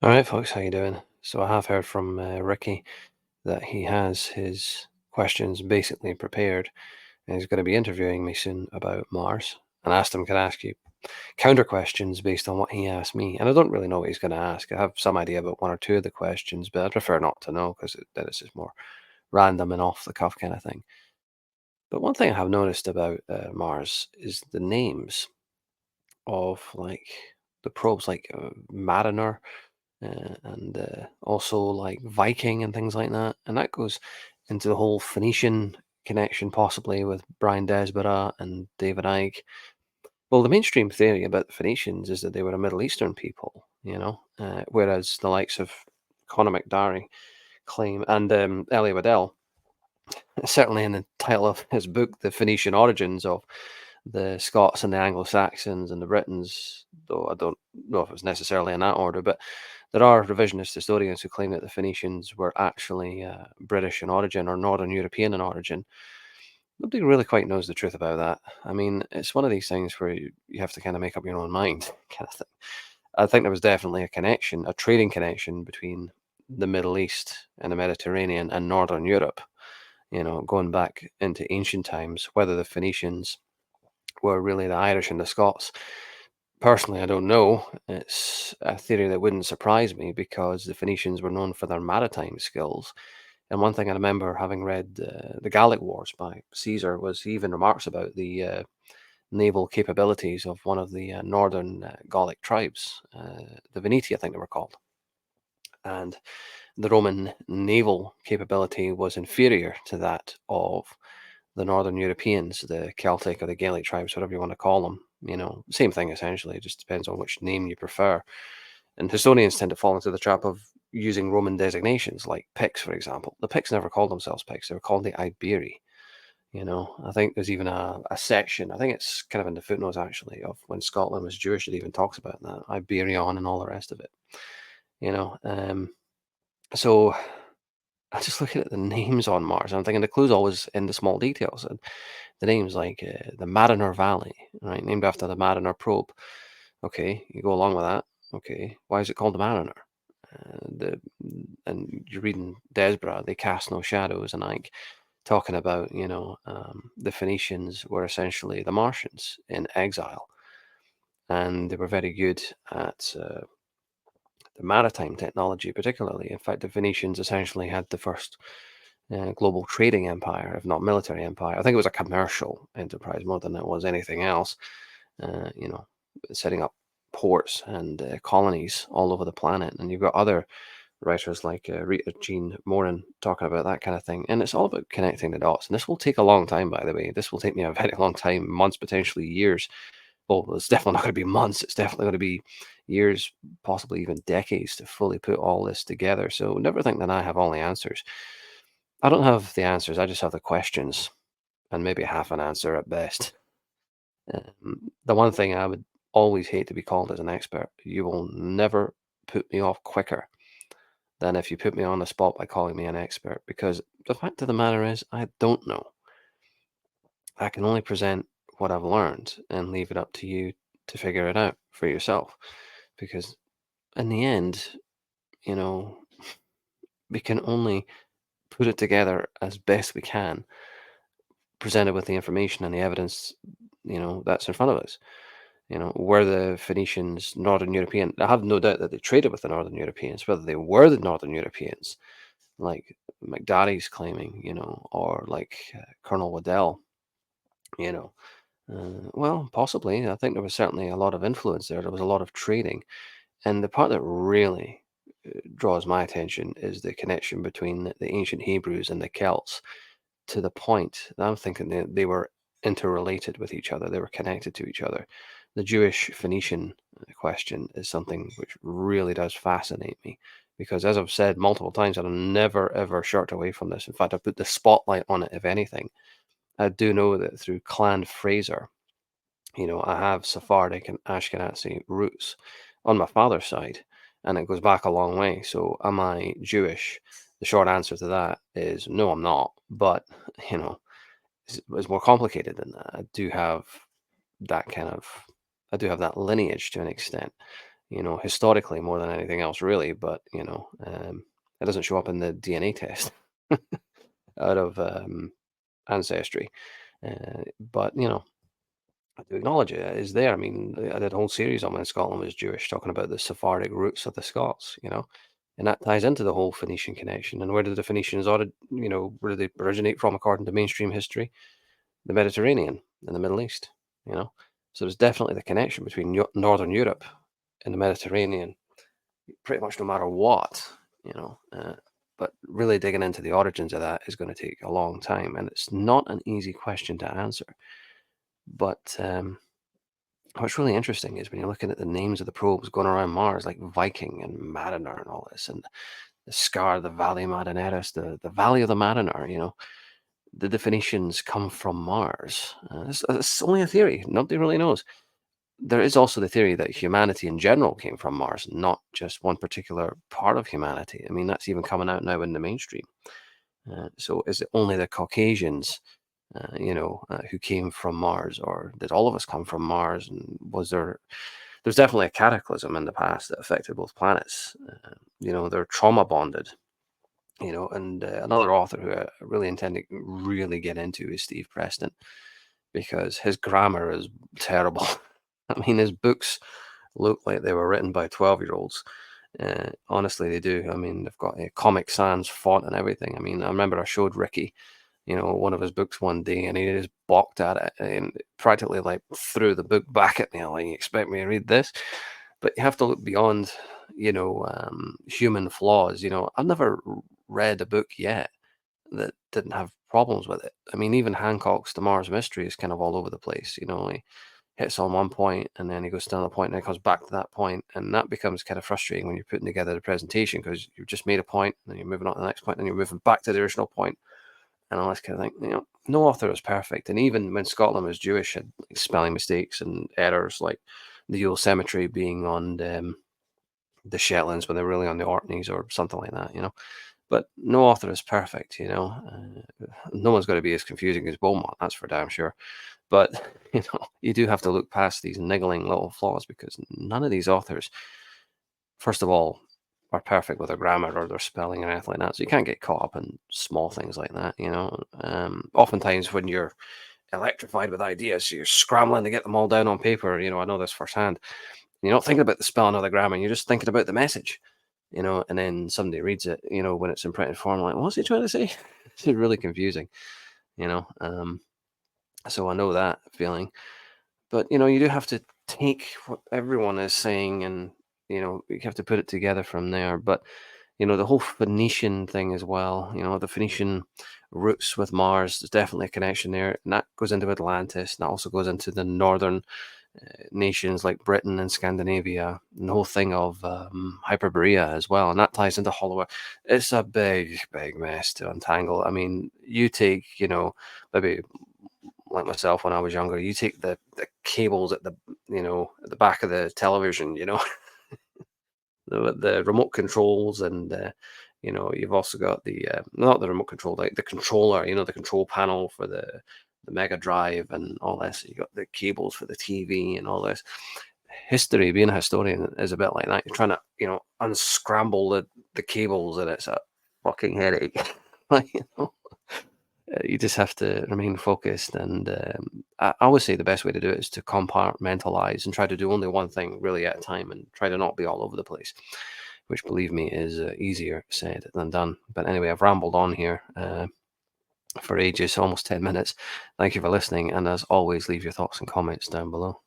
All right, folks, how you doing? So I have heard from Ricky that he has his questions basically prepared, and he's going to be interviewing me soon about Mars. And I asked him, can I ask you counter questions based on what he asked me? And I don't really know what he's going to ask. I have some idea about one or two of the questions, but I prefer not to know because then it's just more random and off the cuff kind of thing. But one thing I have noticed about Mars is the names of like the probes, like Mariner and also like Viking and things like that. And that goes into the whole Phoenician connection, possibly with Brian Desborough and David Icke. Well, the mainstream theory about the Phoenicians is that they were a Middle Eastern people, whereas the likes of Conor McDarry claim and Elie Waddell, certainly in the title of his book, The Phoenician Origins of the Scots and the Anglo-Saxons and the Britons, though I don't know if it's necessarily in that order, but there are revisionist historians who claim that the Phoenicians were actually British in origin or Northern European in origin. Nobody really quite knows the truth about that. I mean, it's one of these things where you have to kind of make up your own mind, kind of thing. I think there was definitely a connection, a trading connection between the Middle East and the Mediterranean and Northern Europe, going back into ancient times, whether the Phoenicians were really the Irish and the Scots. Personally, I don't know. It's a theory that wouldn't surprise me because the Phoenicians were known for their maritime skills. And one thing I remember having read the Gallic Wars by Caesar was he even remarks about the naval capabilities of one of the northern Gallic tribes, the Veneti, I think they were called. And the Roman naval capability was inferior to that of the Northern Europeans, the Celtic or the Gaelic tribes, whatever you want to call them. Same thing essentially. It just depends on which name you prefer. And historians tend to fall into the trap of using Roman designations, like Picts, for example. The Picts never called themselves Picts; they were called the Iberi. I think there's even a section. I think it's kind of in the footnotes actually of when Scotland was Jewish. It even talks about that Iberion and all the rest of it. You know, um, so I just looking at the names on Mars. I'm thinking the clue's always in the small details. And the names like the Mariner Valley, right, named after the Mariner probe. Okay, you go along with that. Okay, why is it called the Mariner? The and you're reading Desborough, they cast no shadows, and like talking about the Phoenicians were essentially the Martians in exile, and they were very good at the maritime technology, particularly. In fact, the Phoenicians essentially had the first global trading empire, if not military empire. I think it was a commercial enterprise more than it was anything else. Uh, you know, Setting up ports and colonies all over the planet. And you've got other writers like Rita Jean Morin talking about that kind of thing. And it's all about connecting the dots. And this will take a long time, by the way. This will take me a very long time, months, potentially years. Well, it's definitely not going to be months. It's definitely going to be years, possibly even decades to fully put all this together. So never think that I have all the answers. I don't have the answers. I just have the questions and maybe half an answer at best. The one thing I would always hate to be called as an expert, you will never put me off quicker than if you put me on the spot by calling me an expert, because the fact of the matter is, I don't know. I can only present what I've learned and leave it up to you to figure it out for yourself. Because in the end, you know, we can only put it together as best we can, presented with the information and the evidence, that's in front of us. Were the Phoenicians Northern European? I have no doubt that they traded with the Northern Europeans. Whether they were the Northern Europeans, like McDaddy's claiming, or like Colonel Waddell, you know, well, possibly. I think there was certainly a lot of influence there. There was a lot of trading. And the part that really draws my attention is the connection between the ancient Hebrews and the Celts, to the point that I'm thinking they were interrelated with each other. They were connected to each other. The Jewish Phoenician question is something which really does fascinate me because, as I've said multiple times, I'm never ever shirked away from this. In fact, I put the spotlight on it, if anything. I do know that through Clan Fraser, I have Sephardic and Ashkenazi roots on my father's side, and it goes back a long way. So, am I Jewish? The short answer to that is no, I'm not. But, you know, it's more complicated than that. That kind of, I do have that lineage to an extent. historically more than anything else, really. But it doesn't show up in the DNA test out of ancestry. But I do acknowledge it is there. I mean, I did a whole series on when Scotland was Jewish, talking about the Sephardic roots of the Scots, and that ties into the whole Phoenician connection. And where did the Phoenicians, where did they originate from according to mainstream history? The Mediterranean and the Middle East, you know. So there's definitely the connection between Northern Europe and the Mediterranean, pretty much no matter what, you know. But really digging into the origins of that is going to take a long time, and it's not an easy question to answer. But what's really interesting is when you're looking at the names of the probes going around Mars, like Viking and Mariner and all this, and the Scar, the Valley Marineris, the Valley of the Mariner, did the Phoenicians come from Mars? It's only a theory. Nobody really knows. There is also the theory that humanity in general came from Mars, not just one particular part of humanity. I mean, that's even coming out now in the mainstream. So is it only the Caucasians, who came from Mars, or did all of us come from Mars? And there's definitely a cataclysm in the past that affected both planets. They're trauma bonded, and another author who I really intend to really get into is Steve Preston, because his grammar is terrible. I mean, his books look like they were written by 12-year-olds. Honestly, they do. I mean, they've got a Comic Sans font and everything. I mean, I remember I showed Ricky, one of his books one day, and he just balked at it and practically like threw the book back at me. Like, you expect me to read this? But you have to look beyond, human flaws. I've never read a book yet that didn't have problems with it. I mean, even Hancock's The Mars Mystery is kind of all over the place. He hits on one point and then he goes to another point and then comes back to that point, and that becomes kind of frustrating when you're putting together the presentation, because you've just made a point and then you're moving on to the next point and then you're moving back to the original point and all this kind of thing. No author is perfect, and even when Scotland was Jewish, had like spelling mistakes and errors, like the Yule Cemetery being on the Shetlands when they're really on the Orkneys or something like that. But no author is perfect. No one's going to be as confusing as Beaumont, that's for damn sure. But you do have to look past these niggling little flaws, because none of these authors, first of all, are perfect with their grammar or their spelling or anything like that. So you can't get caught up in small things like that. Oftentimes when you're electrified with ideas, you're scrambling to get them all down on paper. I know this firsthand. You're not thinking about the spelling or the grammar. You're just thinking about the message. And then somebody reads it, when it's in printed form, like, what's he trying to say? It's really confusing, you know. So I know that feeling. But you do have to take what everyone is saying, and you have to put it together from there. But the whole Phoenician thing as well, the Phoenician roots with Mars, there's definitely a connection there, and that goes into Atlantis, and that also goes into the northern nations like Britain and Scandinavia, and the whole thing of Hyperborea as well, and that ties into Hollow. It's a big, big mess to untangle. I mean, you take, maybe like myself when I was younger, you take the cables at the back of the television, the remote controls, and you've also got the not the remote control, like the controller, the control panel for the Mega Drive and all this. You got the cables for the TV and all this. History, being a historian, is a bit like that. You're trying to unscramble the cables, and it's a fucking headache. Like, you just have to remain focused, and I always say the best way to do it is to compartmentalize and try to do only one thing really at a time, and try to not be all over the place, which, believe me, is easier said than done. But anyway, I've rambled on here for ages, almost 10 minutes. Thank you for listening, and as always, leave your thoughts and comments down below.